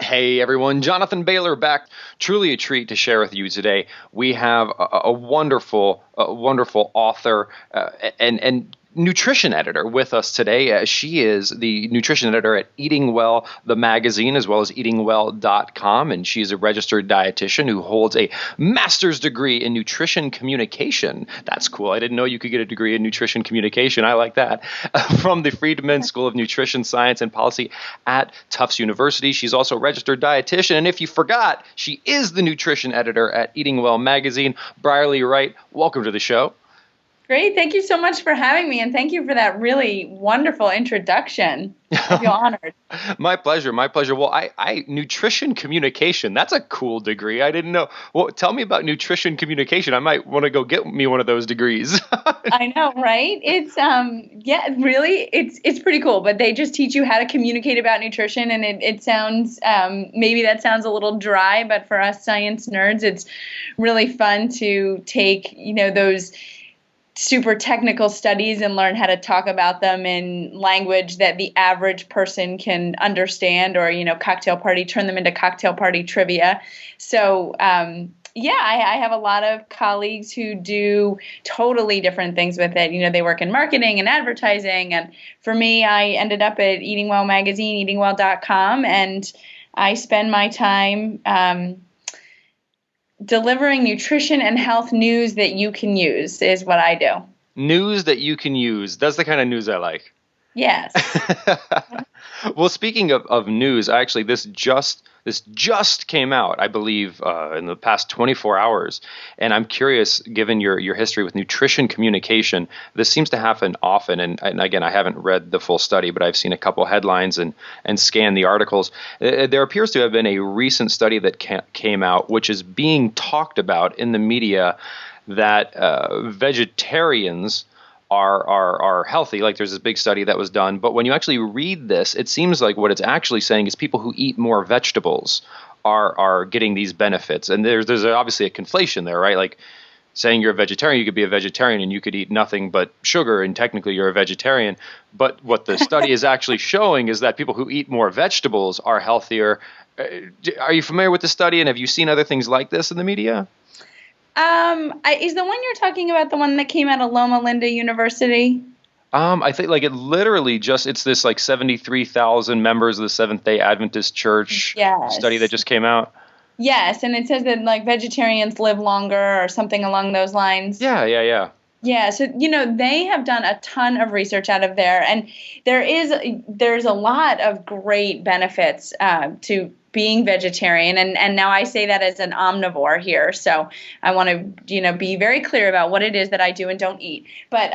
Hey everyone, Jonathan Bailor back. Truly a treat to share with you today. We have a wonderful author and nutrition editor with us today. She is the nutrition editor at EatingWell, the magazine, as well as EatingWell.com, and she's a registered dietitian who holds a master's degree in nutrition communication. That's cool. I didn't know you could get a degree in nutrition communication. I like that. From the Friedman School of Nutrition Science and Policy at Tufts University. She's also a registered dietitian, and if you forgot, she is the nutrition editor at EatingWell magazine. Brierley, Wright, welcome to the show. Great. Thank you so much for having me, and thank you for that really wonderful introduction. I feel honored. My pleasure. My pleasure. Well, I nutrition communication, that's a cool degree. I didn't know. Well, tell me about nutrition communication. I might want to go get me one of those degrees. I know, right? It's really, it's pretty cool, but they just teach you how to communicate about nutrition, and it sounds, maybe that sounds a little dry, but for us science nerds, it's really fun to take, those super technical studies and learn how to talk about them in language that the average person can understand, or, turn them into cocktail party trivia. So, I have a lot of colleagues who do totally different things with it. They work in marketing and advertising. And for me, I ended up at EatingWell magazine, EatingWell.com, and I spend my time delivering nutrition and health news that you can use is what I do. News that you can use. That's the kind of news I like. Yes. Well, speaking of news, actually, this just came out, I believe, in the past 24 hours. And I'm curious, given your history with nutrition communication, this seems to happen often. And again, I haven't read the full study, but I've seen a couple headlines and scanned the articles. There appears to have been a recent study that came out, which is being talked about in the media, that vegetarians are healthy. Like, there's this big study that was done, but when you actually read this, it seems like what it's actually saying is people who eat more vegetables are getting these benefits. And there's obviously a conflation there, right? Like, saying you're a vegetarian, you could be a vegetarian and you could eat nothing but sugar, and technically you're a vegetarian. But what the study is actually showing is that people who eat more vegetables are healthier. Are you familiar with the study, and have you seen other things like this in the media? Is the one you're talking about the one that came out of Loma Linda University? I think like it literally it's this like 73,000 members of the Seventh-day Adventist Church study that just came out. Yes, and it says that like vegetarians live longer or something along those lines. Yeah. Yeah, so they have done a ton of research out of there, and there's a lot of great benefits to being vegetarian, and now I say that as an omnivore here, so I want to be very clear about what it is that I do and don't eat. But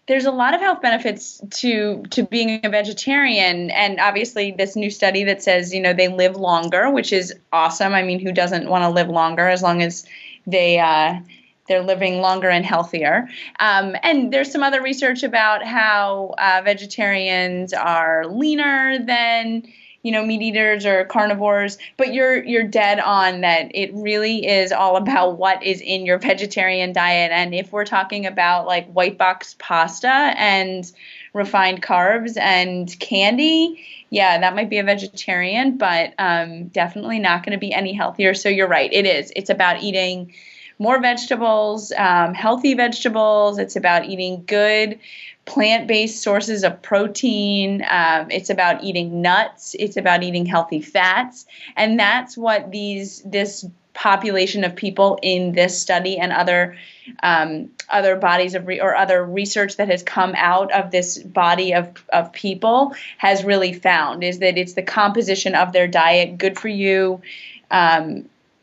there's a lot of health benefits to being a vegetarian, and obviously this new study that says they live longer, which is awesome. I mean, who doesn't want to live longer as long as they're living longer and healthier. And there's some other research about how vegetarians are leaner than meat eaters or carnivores, but you're dead on that it really is all about what is in your vegetarian diet. And if we're talking about like white box pasta and refined carbs and candy, yeah, that might be a vegetarian, but definitely not going to be any healthier. So you're right, it is. It's about eating more vegetables, healthy vegetables. It's about eating good plant-based sources of protein. It's about eating nuts. It's about eating healthy fats. And that's what this population of people in this study and other bodies of other research that has come out of this body of people has really found, is that it's the composition of their diet, good for you,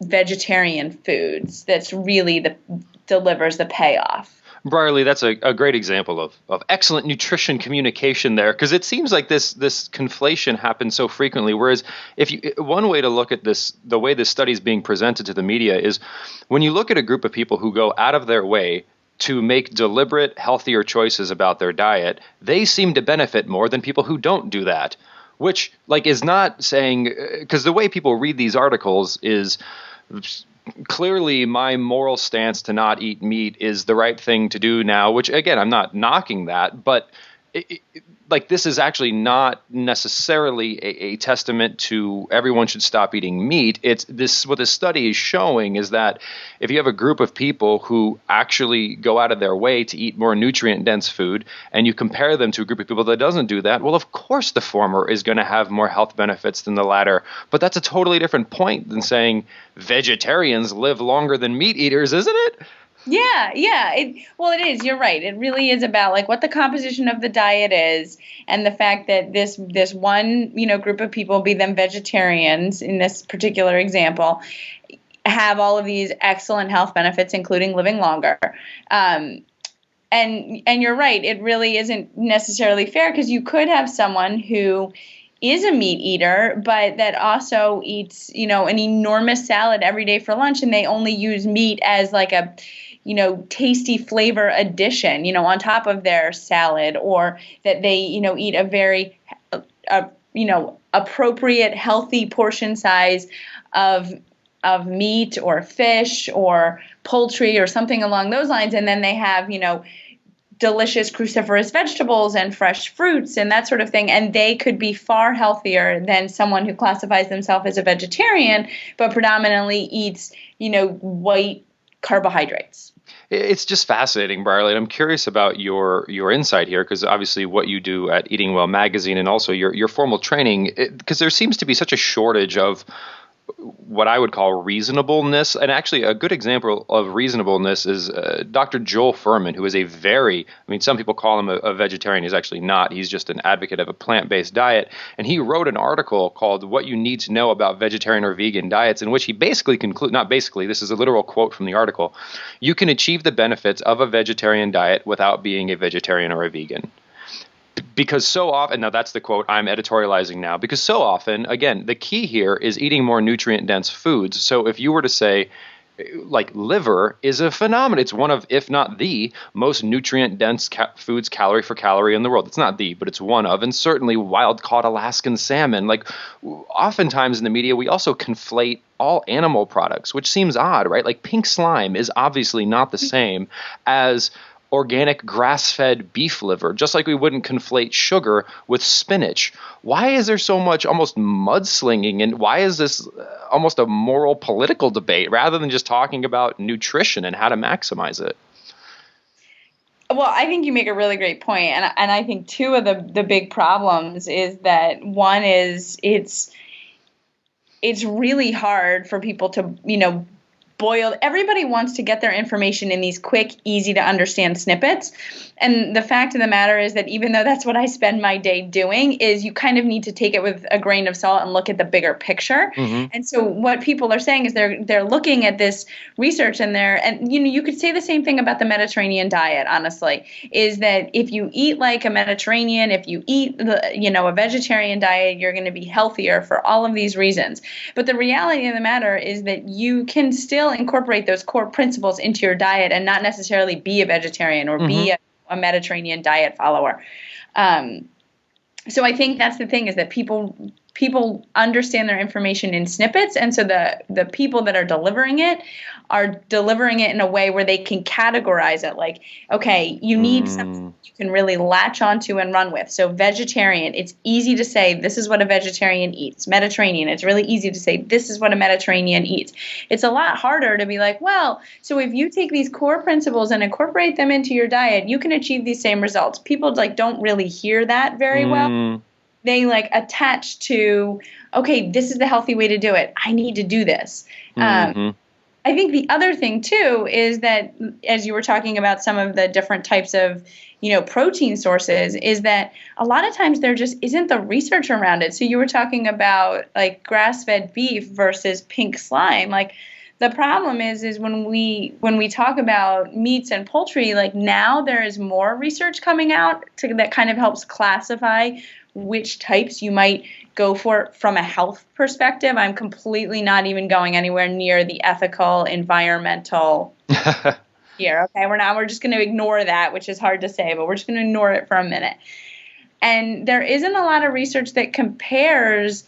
vegetarian foods, that's really delivers the payoff. Brierley, that's a great example of excellent nutrition communication there, because it seems like this conflation happens so frequently. Whereas one way to look at this, the way this study is being presented to the media, is when you look at a group of people who go out of their way to make deliberate, healthier choices about their diet, they seem to benefit more than people who don't do that, which is not saying, because the way people read these articles is clearly my moral stance to not eat meat is the right thing to do now, which again, I'm not knocking that, but like this is actually not necessarily a testament to everyone should stop eating meat. It's this, what this study is showing is that if you have a group of people who actually go out of their way to eat more nutrient dense food and you compare them to a group of people that doesn't do that, well, of course the former is going to have more health benefits than the latter. But that's a totally different point than saying vegetarians live longer than meat eaters, isn't it? Yeah. It is. You're right. It really is about like what the composition of the diet is, and the fact that this one group of people, be them vegetarians in this particular example, have all of these excellent health benefits, including living longer. And you're right. It really isn't necessarily fair, because you could have someone who is a meat eater, but that also eats, an enormous salad every day for lunch, and they only use meat as like a tasty flavor addition, on top of their salad, or that they, eat a very, appropriate, healthy portion size of meat or fish or poultry or something along those lines. And then they have, delicious cruciferous vegetables and fresh fruits and that sort of thing. And they could be far healthier than someone who classifies themselves as a vegetarian, but predominantly eats, white carbohydrates. It's just fascinating, Brierley. I'm curious about your insight here, because obviously what you do at EatingWell magazine and also your formal training, because there seems to be such a shortage of what I would call reasonableness. And actually a good example of reasonableness is Dr. Joel Fuhrman, who is some people call him a vegetarian. He's actually not. He's just an advocate of a plant-based diet. And he wrote an article called What You Need to Know About Vegetarian or Vegan Diets, in which he basically this is a literal quote from the article: "You can achieve the benefits of a vegetarian diet without being a vegetarian or a vegan." Because so often, now that's the quote, I'm editorializing now, because so often, again, the key here is eating more nutrient-dense foods. So if you were to say, like, liver is a phenomenon. It's one of, if not the most nutrient-dense foods calorie for calorie in the world. It's not the, but it's one of. And certainly wild-caught Alaskan salmon. Like, oftentimes in the media, we also conflate all animal products, which seems odd, right? Like, pink slime is obviously not the same as organic grass-fed beef liver, just like we wouldn't conflate sugar with spinach. Why is there so much almost mudslinging, and why is this almost a moral political debate rather than just talking about nutrition and how to maximize it? Well, I think you make a really great point, and I think two of the big problems is that one is it's really hard for people to everybody wants to get their information in these quick, easy to understand snippets. And the fact of the matter is that even though that's what I spend my day doing, is you kind of need to take it with a grain of salt and look at the bigger picture. Mm-hmm. And so what people are saying is they're looking at this research and you could say the same thing about the Mediterranean diet, honestly, is that if you eat like a Mediterranean, if you eat a vegetarian diet, you're going to be healthier for all of these reasons. But the reality of the matter is that you can still incorporate those core principles into your diet and not necessarily be a vegetarian or be a Mediterranean diet follower. So I think that's the thing, is that people understand their information in snippets, and so the people that are delivering it in a way where they can categorize it, like, okay, you need something you can really latch onto and run with. So vegetarian, it's easy to say this is what a vegetarian eats. Mediterranean, it's really easy to say this is what a Mediterranean eats. It's a lot harder to be like, well, so if you take these core principles and incorporate them into your diet, you can achieve these same results. People don't really hear that very well. They attach to, okay, this is the healthy way to do it. I need to do this. I think the other thing too is that, as you were talking about some of the different types of, protein sources, is that a lot of times there just isn't the research around it. So you were talking about like grass-fed beef versus pink slime. Like, the problem is when we talk about meats and poultry, like now there is more research coming out that kind of helps classify which types you might go for from a health perspective. I'm completely not even going anywhere near the ethical, environmental here. Okay, we're just going to ignore that, which is hard to say, but we're just going to ignore it for a minute. And there isn't a lot of research that compares,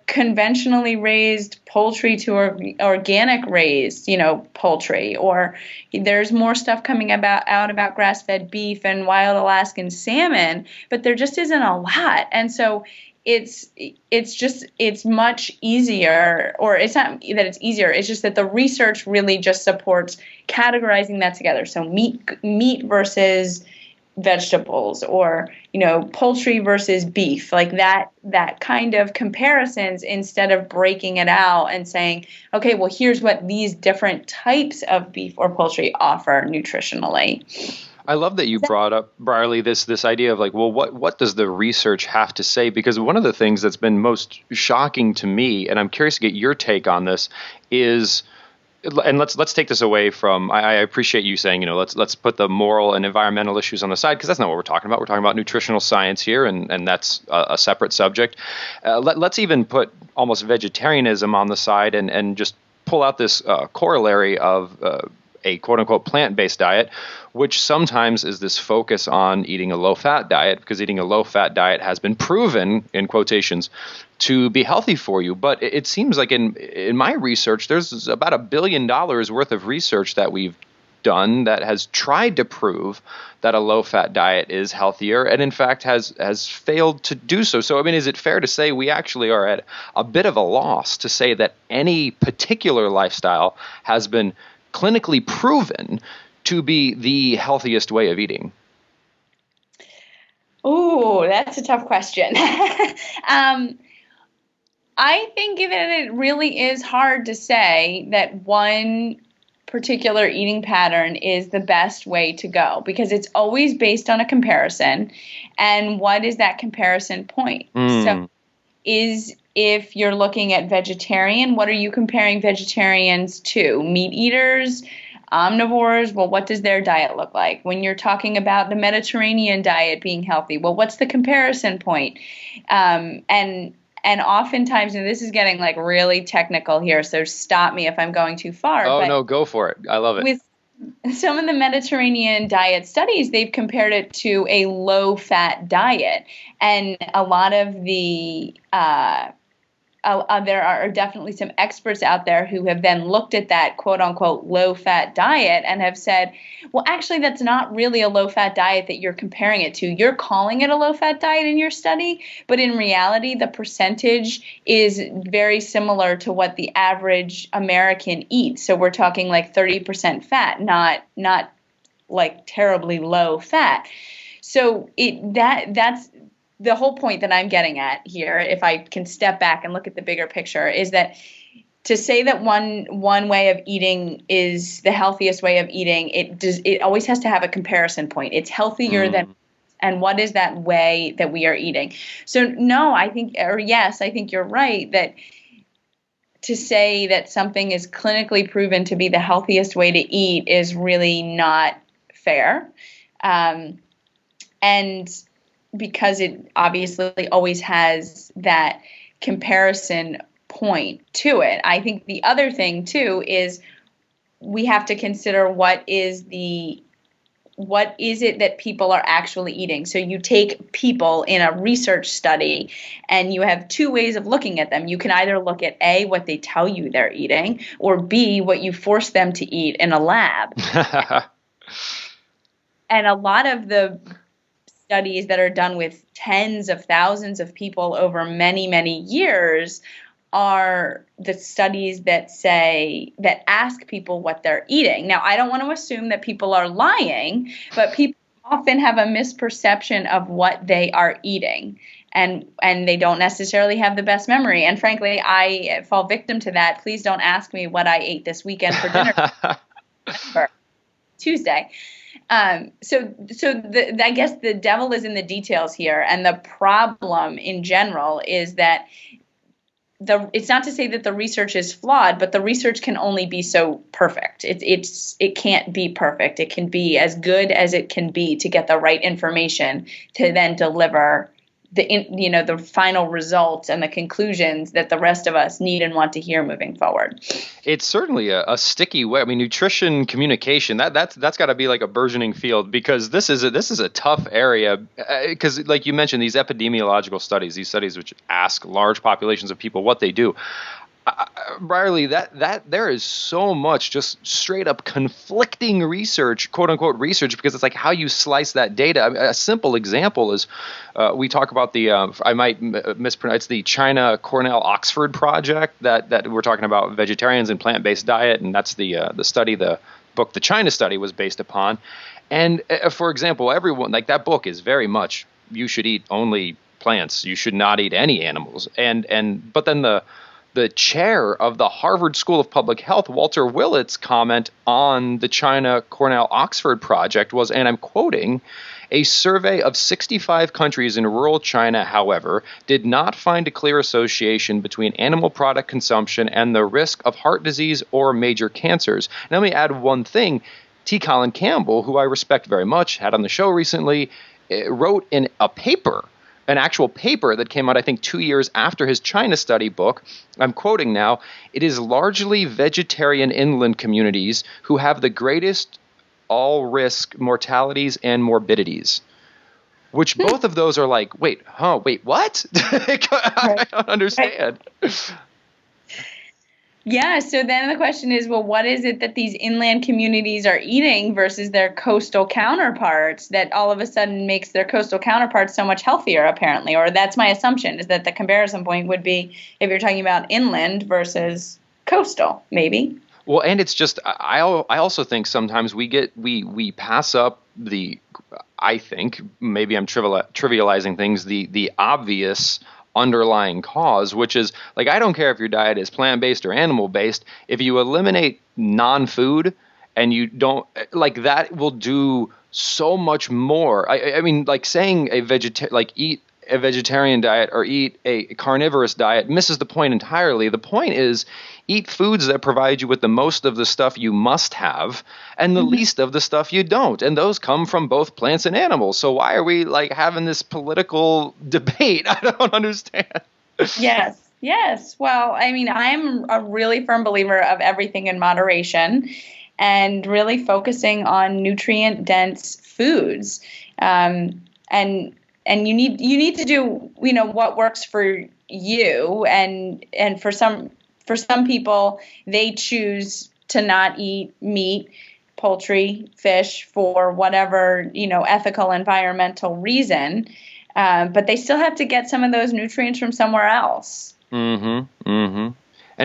conventionally raised poultry to organic raised, poultry, or there's more stuff coming out about grass-fed beef and wild Alaskan salmon, but there just isn't a lot. And so it's much easier, or it's not that it's easier, it's just that the research really just supports categorizing that together. So meat versus vegetables, or poultry versus beef, like that kind of comparisons, instead of breaking it out and saying, okay, well, here's what these different types of beef or poultry offer nutritionally. I love that you brought up, Brierley, this idea of like, well, what does the research have to say? Because one of the things that's been most shocking to me, and I'm curious to get your take on this, is, and let's take this away from, I appreciate you saying, let's put the moral and environmental issues on the side, because that's not what we're talking about. We're talking about nutritional science here, and that's a separate subject. Let's even put almost vegetarianism on the side and just pull out this corollary of a quote-unquote plant-based diet, which sometimes is this focus on eating a low-fat diet, because eating a low-fat diet has been proven, in quotations, to be healthy for you. But it seems like in my research, there's about $1 billion worth of research that we've done that has tried to prove that a low-fat diet is healthier, and in fact has failed to do so. So, I mean, is it fair to say we actually are at a bit of a loss to say that any particular lifestyle has been clinically proven to be the healthiest way of eating? Oh, that's a tough question. I think that it really is hard to say that one particular eating pattern is the best way to go, because it's always based on a comparison. And what is that comparison point? So if you're looking at vegetarian, what are you comparing vegetarians to? Meat eaters, omnivores? Well, what does their diet look like? When you're talking about the Mediterranean diet being healthy, well, what's the comparison point? And oftentimes, and this is getting like really technical here, so stop me if I'm going too far. Oh, no, go for it. I love it. With some of the Mediterranean diet studies, they've compared it to a low-fat diet. And a lot of the there are definitely some experts out there who have then looked at that quote-unquote low-fat diet and have said, well, actually, that's not really a low-fat diet that you're comparing it to. You're calling it a low-fat diet in your study, but in reality, the percentage is very similar to what the average American eats. So we're talking like 30% fat, not like terribly low fat. So that's the whole point that I'm getting at here, if I can step back and look at the bigger picture, is that to say that one way of eating is the healthiest way of eating, it always has to have a comparison point. It's healthier than, and what is that way that we are eating? So no, I think you're right that to say that something is clinically proven to be the healthiest way to eat is really not fair. And because it obviously always has that comparison point to it. I think the other thing too is we have to consider what is it that people are actually eating. So you take people in a research study and you have two ways of looking at them. You can either look at A, what they tell you they're eating, or B, what you force them to eat in a lab. And a lot of the studies that are done with tens of thousands of people over many, many years are the studies that ask people what they're eating. Now, I don't want to assume that people are lying, but people often have a misperception of what they are eating, and they don't necessarily have the best memory. And frankly, I fall victim to that. Please don't ask me what I ate this weekend for dinner. Tuesday. I guess the devil is in the details here, and the problem in general is that it's not to say that the research is flawed, but the research can only be so perfect. It can't be perfect. It can be as good as it can be to get the right information to then deliver the final results and the conclusions that the rest of us need and want to hear moving forward. It's certainly a sticky way. I mean, nutrition communication, that's got to be like a burgeoning field, because this is a tough area, because like you mentioned, these epidemiological studies, these studies which ask large populations of people what they do. Brierley, that there is so much just straight up conflicting research, quote unquote research, because it's like how you slice that data. I mean, a simple example is we talk about the I might mispronounce the China Cornell Oxford project that we're talking about vegetarians and plant-based diet, and that's the study, the book, the China study was based upon. And for example, everyone, like, that book is very much you should eat only plants, you should not eat any animals, but then the chair of the Harvard School of Public Health, Walter Willett's comment on the China Cornell Oxford project was, and I'm quoting, "A survey of 65 countries in rural China, however, did not find a clear association between animal product consumption and the risk of heart disease or major cancers." And let me add one thing. T. Colin Campbell, who I respect very much, had on the show recently, wrote in a paper, an actual paper that came out, I think, 2 years after his China study book. I'm quoting now, "It is largely vegetarian inland communities who have the greatest all-risk mortalities and morbidities." Which both of those are like, wait, what? I don't understand. Yeah, so then the question is, well, what is it that these inland communities are eating versus their coastal counterparts that all of a sudden makes their coastal counterparts so much healthier, apparently? Or that's my assumption, is that the comparison point would be if you're talking about inland versus coastal, maybe. Well, and it's just, I also think sometimes we pass up I think, maybe I'm trivializing things, the obvious underlying cause, which is, like, I don't care if your diet is plant-based or animal-based, if you eliminate non-food and you don't, like, that will do so much more. I mean, like, saying eat a vegetarian diet or eat a carnivorous diet misses the point entirely. The point is, eat foods that provide you with the most of the stuff you must have and the least of the stuff you don't. And those come from both plants and animals. So why are we, like, having this political debate? I don't understand. Yes. Well, I mean, I'm a really firm believer of everything in moderation and really focusing on nutrient-dense foods. And you need to do, what works for you. And for some people, they choose to not eat meat, poultry, fish for whatever, ethical, environmental reason. But they still have to get some of those nutrients from somewhere else. And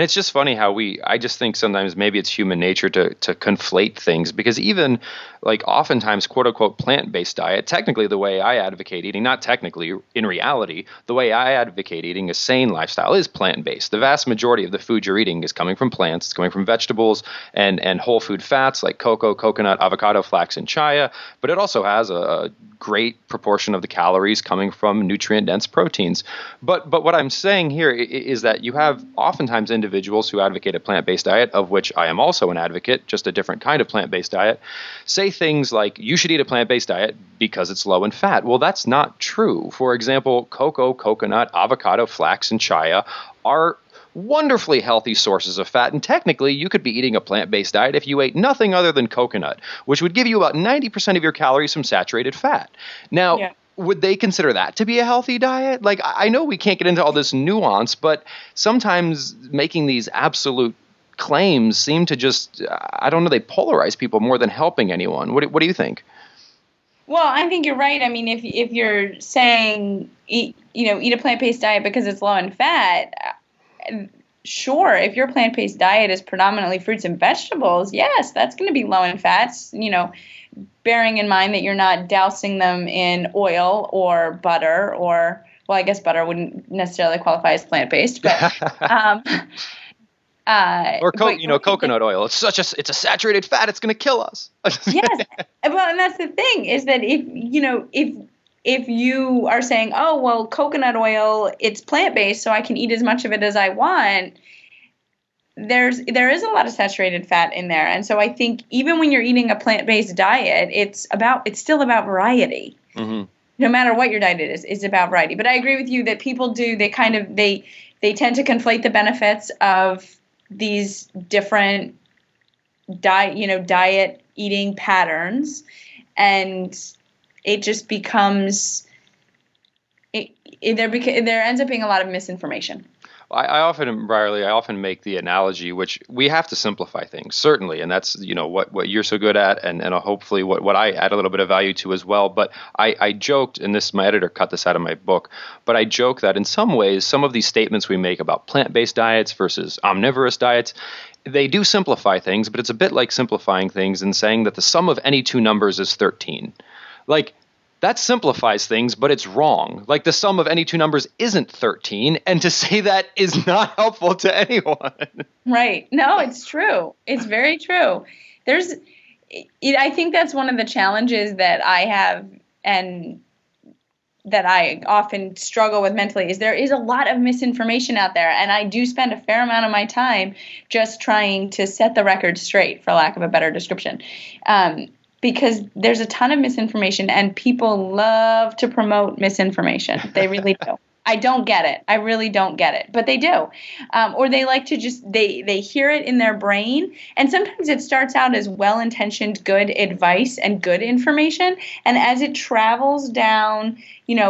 it's just funny how I just think sometimes maybe it's human nature to conflate things, because even, like, oftentimes, quote unquote, plant-based diet, technically the way I advocate eating, not technically, in reality, the way I advocate eating a sane lifestyle is plant-based. The vast majority of the food you're eating is coming from plants, it's coming from vegetables and whole food fats like cocoa, coconut, avocado, flax, and chia, but it also has a great proportion of the calories coming from nutrient-dense proteins. But what I'm saying here is that you have oftentimes individuals who advocate a plant-based diet, of which I am also an advocate, just a different kind of plant-based diet, say things like, you should eat a plant-based diet because it's low in fat. Well, that's not true. For example, cocoa, coconut, avocado, flax, and chia are wonderfully healthy sources of fat, and technically you could be eating a plant-based diet if you ate nothing other than coconut, which would give you about 90% of your calories from saturated fat. Now, would they consider that to be a healthy diet? Like, I know we can't get into all this nuance, but sometimes making these absolute claims seem to just, I don't know, they polarize people more than helping anyone. What do you think? Well, I think you're right. I mean, if you're saying eat a plant-based diet because it's low in fat, sure, if your plant-based diet is predominantly fruits and vegetables, yes, that's going to be low in fats, bearing in mind that you're not dousing them in oil or butter, or, well, I guess butter wouldn't necessarily qualify as plant-based, but coconut oil. It's a saturated fat. It's going to kill us. Yes. Well, and that's the thing, is that if you are saying, oh, well, coconut oil, it's plant-based, so I can eat as much of it as I want, there is a lot of saturated fat in there. And so I think even when you're eating a plant-based diet, it's still about variety. no matter what your diet is about variety. But I agree with you that people do, they tend to conflate the benefits of these different diet eating patterns, and it just becomes there ends up being a lot of misinformation. I often make the analogy, which we have to simplify things, certainly, and that's what you're so good at, and hopefully what I add a little bit of value to as well. But I joked, and my editor cut this out of my book, but I joke that in some ways, some of these statements we make about plant-based diets versus omnivorous diets, they do simplify things, but it's a bit like simplifying things and saying that the sum of any two numbers is 13. Like, that simplifies things, but it's wrong. Like, the sum of any two numbers isn't 13, and to say that is not helpful to anyone. Right. No, it's true. It's very true. I think that's one of the challenges that I have and that I often struggle with mentally is there is a lot of misinformation out there, and I do spend a fair amount of my time just trying to set the record straight, for lack of a better description. Because there's a ton of misinformation, and people love to promote misinformation. They really do. I don't get it. I really don't get it, but they do. Or they like to they hear it in their brain, and sometimes it starts out as well-intentioned good advice and good information, and as it travels down,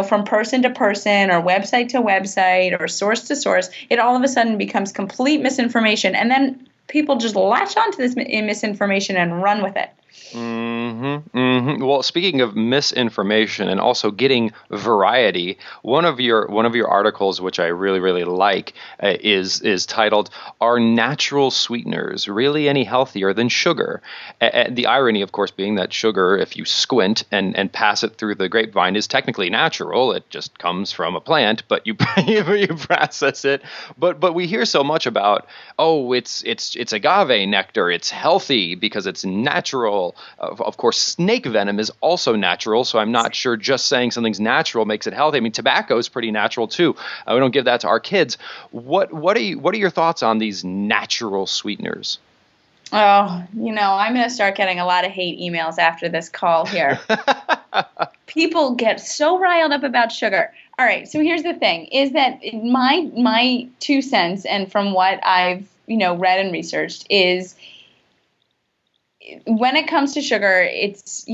from person to person or website to website or source to source, it all of a sudden becomes complete misinformation, and then people just latch onto this misinformation and run with it. Mm-hmm, mm-hmm. Well, speaking of misinformation and also getting variety, one of your articles, which I really, really like, is titled "Are Natural Sweeteners Really Any Healthier Than Sugar?" The irony, of course, being that sugar, if you squint and pass it through the grapevine, is technically natural. It just comes from a plant, but you process it. But we hear so much about, it's agave nectar, it's healthy because it's natural. Of course, snake venom is also natural, so I'm not sure just saying something's natural makes it healthy. I mean, tobacco is pretty natural too. We don't give that to our kids. What are your thoughts on these natural sweeteners? Oh, I'm going to start getting a lot of hate emails after this call here. People get so riled up about sugar. All right, so here's the thing, is that my 2 cents, and from what I've read and researched, is when it comes to sugar, it's,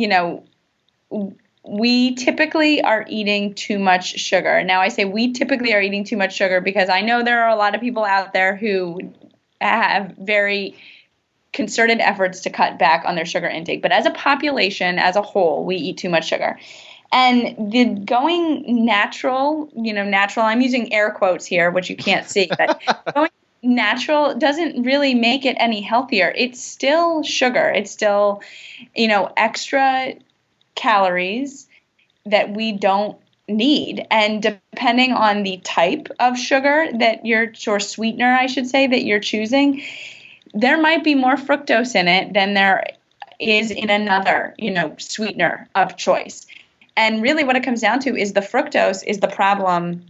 we typically are eating too much sugar. Now, I say we typically are eating too much sugar because I know there are a lot of people out there who have very concerted efforts to cut back on their sugar intake. But as a population, as a whole, we eat too much sugar. And the going natural, natural, I'm using air quotes here, which you can't see, but going natural doesn't really make it any healthier. It's still sugar. It's still, extra calories that we don't need. And depending on the type of sugar or sweetener, I should say, that you're choosing, there might be more fructose in it than there is in another, sweetener of choice. And really what it comes down to is the fructose is the problem.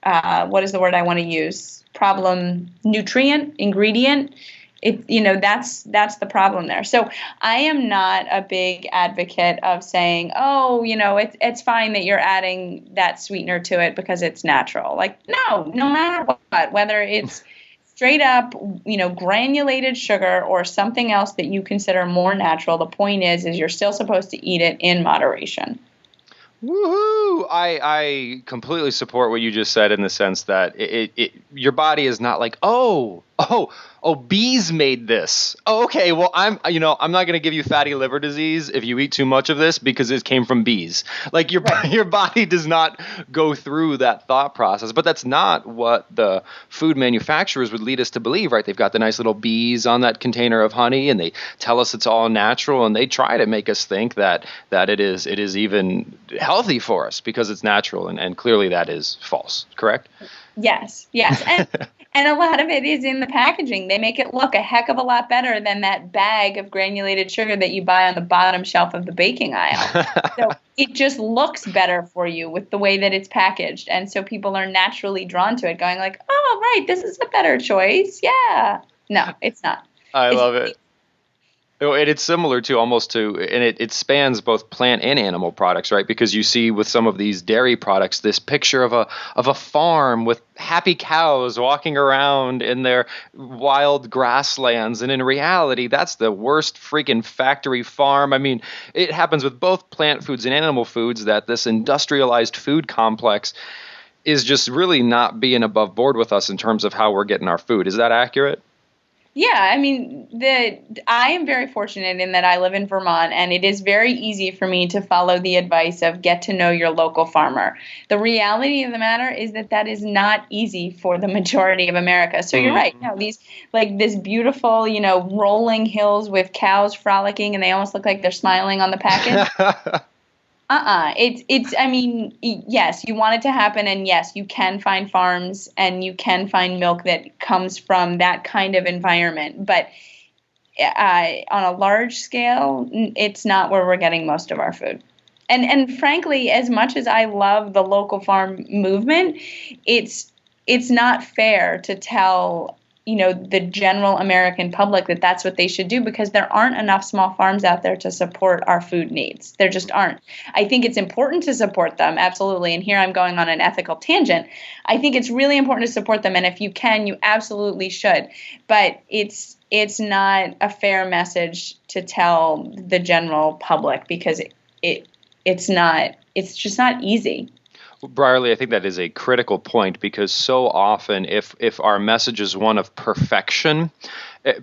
What is the word I want to use? Problem nutrient, ingredient. That's the problem there. So I am not a big advocate of saying, it's fine that you're adding that sweetener to it because it's natural. Like, no matter what, whether it's straight up, granulated sugar or something else that you consider more natural, the point is you're still supposed to eat it in moderation. Woohoo! I completely support what you just said in the sense that your body is not like, bees made this. Oh, okay. Well, I'm not going to give you fatty liver disease if you eat too much of this because it came from bees. Like your body does not go through that thought process. But that's not what the food manufacturers would lead us to believe, right? They've got the nice little bees on that container of honey, and they tell us it's all natural, and they try to make us think that it is even healthy for us because it's natural, and clearly that is false. Correct? Yes. And a lot of it is in the packaging. They make it look a heck of a lot better than that bag of granulated sugar that you buy on the bottom shelf of the baking aisle. So it just looks better for you with the way that it's packaged. And so people are naturally drawn to it, going like, oh, right, this is a better choice. Yeah. No, it's not. I love it. And it's similar to almost to, and it spans both plant and animal products, right? Because you see with some of these dairy products, this picture of a farm with happy cows walking around in their wild grasslands. And in reality, that's the worst freaking factory farm. I mean, it happens with both plant foods and animal foods that this industrialized food complex is just really not being above board with us in terms of how we're getting our food. Is that accurate? Yeah, I mean, I am very fortunate in that I live in Vermont, and it is very easy for me to follow the advice of get to know your local farmer. The reality of the matter is that is not easy for the majority of America. So you're right. No, these this beautiful, rolling hills with cows frolicking, and they almost look like they're smiling on the package. I mean, yes, you want it to happen, and yes, you can find farms and you can find milk that comes from that kind of environment. But on a large scale, it's not where we're getting most of our food. And frankly, as much as I love the local farm movement, it's not fair to tell the general American public that that's what they should do, because there aren't enough small farms out there to support our food needs. There just aren't. I think it's important to support them, absolutely. And here I'm going on an ethical tangent. I think it's really important to support them, and if you can, you absolutely should. But it's not a fair message to tell the general public, because it's just not easy. Brierley, I think that is a critical point, because so often if our message is one of perfection,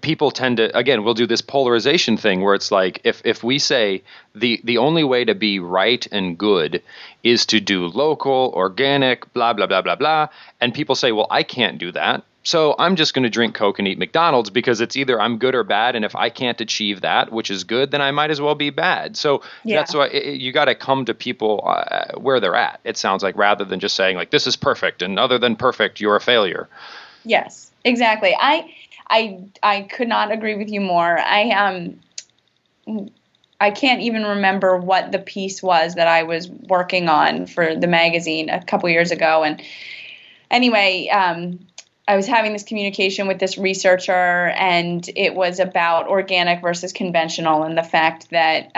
people tend to, again, we'll do this polarization thing where it's like if we say the only way to be right and good is to do local, organic, blah, blah, blah, blah, blah, and people say, well, I can't do that, so I'm just going to drink Coke and eat McDonald's, because it's either I'm good or bad, and if I can't achieve that, which is good, then I might as well be bad. So That's why you got to come to people where they're at, it sounds like, rather than just saying, like, this is perfect, and other than perfect, you're a failure. Yes, exactly. I could not agree with you more. I can't even remember what the piece was that I was working on for the magazine a couple years ago. And anyway, I was having this communication with this researcher, and it was about organic versus conventional, and the fact that,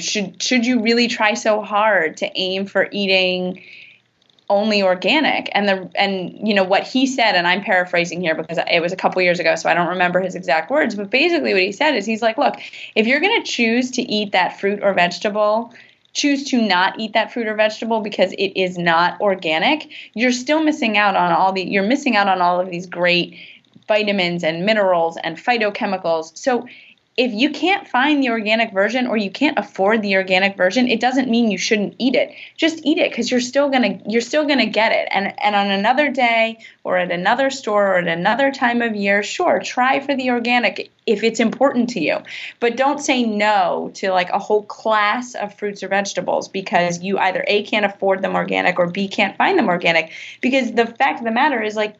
should you really try so hard to aim for eating only organic? And what he said, and I'm paraphrasing here because it was a couple years ago, so I don't remember his exact words, but basically what he said is, he's like, look, if you're going to choose to eat that fruit or vegetable, choose to not eat that fruit or vegetable because it is not organic, you're still missing out on all of these great vitamins and minerals and phytochemicals. So if you can't find the organic version, or you can't afford the organic version, it doesn't mean you shouldn't eat it. Just eat it, because you're still gonna get it. And on another day, or at another store, or at another time of year, sure, try for the organic if it's important to you. But don't say no to like a whole class of fruits or vegetables because you either A, can't afford them organic, or B, can't find them organic. Because the fact of the matter is, like,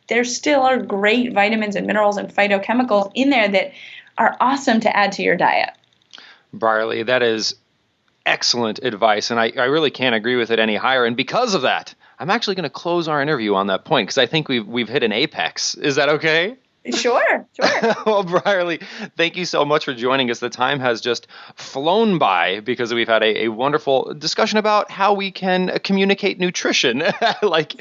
there still are great vitamins and minerals and phytochemicals in there that are awesome to add to your diet. Brierley, that is excellent advice, and I really can't agree with it any higher. And because of that, I'm actually going to close our interview on that point, because I think we've hit an apex. Is that okay? Sure. Well, Brierley, thank you so much for joining us. The time has just flown by because we've had a wonderful discussion about how we can communicate nutrition, like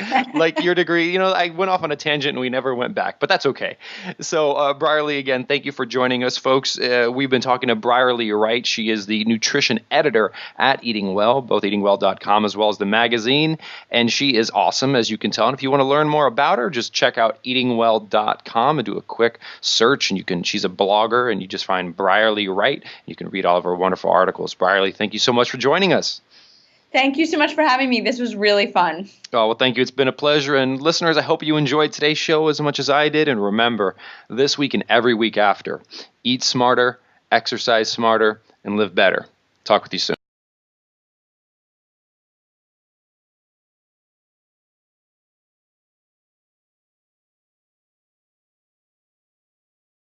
your degree. I went off on a tangent and we never went back, but that's okay. So, Brierley, again, thank you for joining us, folks. We've been talking to Brierley Wright. She is the nutrition editor at EatingWell, both eatingwell.com as well as the magazine, and she is awesome, as you can tell. And if you want to learn more about her, just check out eatingwell.com and do a quick search, and she's a blogger, and you just find Brierley Wright. You can read all of her wonderful articles. Brierley, thank you so much for joining us. Thank you so much for having me. This was really fun. Oh, well, thank you. It's been a pleasure. And listeners, I hope you enjoyed today's show as much as I did. And remember, this week and every week after, eat smarter, exercise smarter, and live better. Talk with you soon.